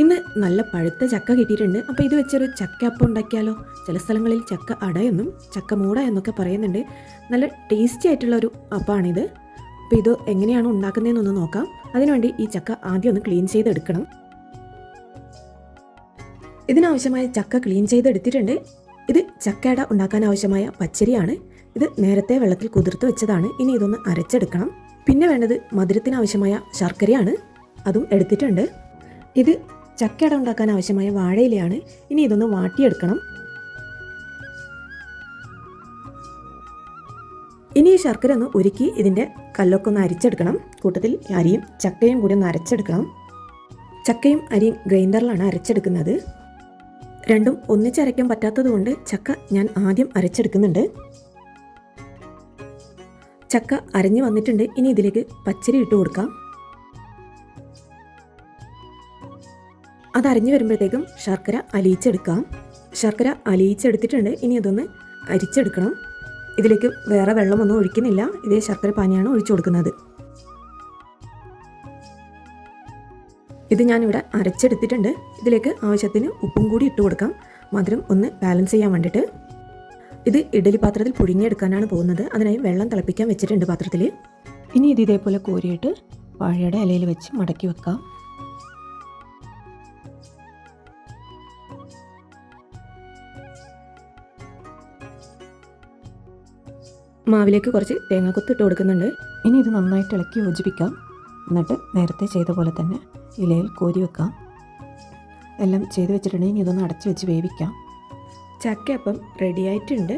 ഇന്ന് നല്ല പഴുത്ത ചക്ക കിട്ടിയിട്ടുണ്ട്. അപ്പോൾ ഇത് വെച്ചൊരു ചക്ക അപ്പം ഉണ്ടാക്കിയാലോ? ചില സ്ഥലങ്ങളിൽ ചക്ക അട എന്നും ചക്ക മൂട എന്നൊക്കെ പറയുന്നുണ്ട്. നല്ല ടേസ്റ്റി ആയിട്ടുള്ളൊരു അപ്പമാണിത്. അപ്പോൾ ഇത് എങ്ങനെയാണ് ഉണ്ടാക്കുന്നതെന്നൊന്ന് നോക്കാം. അതിനുവേണ്ടി ഈ ചക്ക ആദ്യം ഒന്ന് ക്ലീൻ ചെയ്തെടുക്കണം. ഇതിനാവശ്യമായ ചക്ക ക്ലീൻ ചെയ്തെടുത്തിട്ടുണ്ട്. ഇത് ചക്ക അട ഉണ്ടാക്കാൻ ആവശ്യമായ പച്ചരിയാണ്. ഇത് നേരത്തെ വെള്ളത്തിൽ കുതിർത്ത് വെച്ചതാണ്. ഇനി ഇതൊന്ന് അരച്ചെടുക്കണം. പിന്നെ വേണ്ടത് മധുരത്തിനാവശ്യമായ ശർക്കരയാണ്, അതും എടുത്തിട്ടുണ്ട്. ഇത് ചക്കയട ഉണ്ടാക്കാൻ ആവശ്യമായ വാഴയിലയാണ്. ഇനി ഇതൊന്ന് വാട്ടിയെടുക്കണം. ഇനി ഈ ശർക്കര ഒന്ന് ഉരുക്കി ഇതിൻ്റെ കല്ലൊക്കെ ഒന്ന് അരിച്ചെടുക്കണം. കൂട്ടത്തിൽ അരിയും ചക്കയും കൂടി ഒന്ന് അരച്ചെടുക്കണം. ചക്കയും അരിയും ഗ്രൈൻഡറിലാണ് അരച്ചെടുക്കുന്നത്. രണ്ടും ഒന്നിച്ചരയ്ക്കാൻ പറ്റാത്തത് കൊണ്ട് ചക്ക ഞാൻ ആദ്യം അരച്ചെടുക്കുന്നുണ്ട്. ചക്ക അരഞ്ഞു വന്നിട്ടുണ്ട്. ഇനി ഇതിലേക്ക് പച്ചരി ഇട്ട് കൊടുക്കാം. അതരിഞ്ഞു വരുമ്പോഴത്തേക്കും ശർക്കര അലിയിച്ചെടുക്കാം. ശർക്കര അലിയിച്ചെടുത്തിട്ടുണ്ട്. ഇനി അതൊന്ന് അരിച്ചെടുക്കണം. ഇതിലേക്ക് വേറെ വെള്ളമൊന്നും ഒഴിക്കുന്നില്ല. ഇതേ ശർക്കര പാനിയാണ് ഒഴിച്ചു കൊടുക്കുന്നത്. ഇത് ഞാനിവിടെ അരച്ചെടുത്തിട്ടുണ്ട്. ഇതിലേക്ക് ആവശ്യത്തിന് ഉപ്പും കൂടി ഇട്ട് കൊടുക്കാം, മധുരം ഒന്ന് ബാലൻസ് ചെയ്യാൻ വേണ്ടിയിട്ട്. ഇത് ഇഡലി പാത്രത്തിൽ പുഴുങ്ങിയെടുക്കാനാണ് പോകുന്നത്. അതിനായി വെള്ളം തിളപ്പിക്കാൻ വെച്ചിട്ടുണ്ട് പാത്രത്തിൽ. ഇനി ഇത് ഇതേപോലെ കോരിയിട്ട് വാഴയുടെ ഇലയിൽ വെച്ച് മടക്കി വെക്കാം. മാവിലേക്ക് കുറച്ച് തേങ്ങാക്കൊത്ത് ഇട്ട് കൊടുക്കുന്നുണ്ട്. ഇനി ഇത് നന്നായിട്ട് ഇളക്കി യോജിപ്പിക്കാം. എന്നിട്ട് നേരത്തെ ചെയ്ത പോലെ തന്നെ ഇലയിൽ കോരി വെക്കാം. എല്ലാം ചെയ്ത് വെച്ചിട്ടുണ്ടെങ്കിൽ ഇനി ഇതൊന്ന് അടച്ച് വെച്ച് വേവിക്കാം. ചക്കയപ്പം റെഡിയായിട്ടുണ്ട്.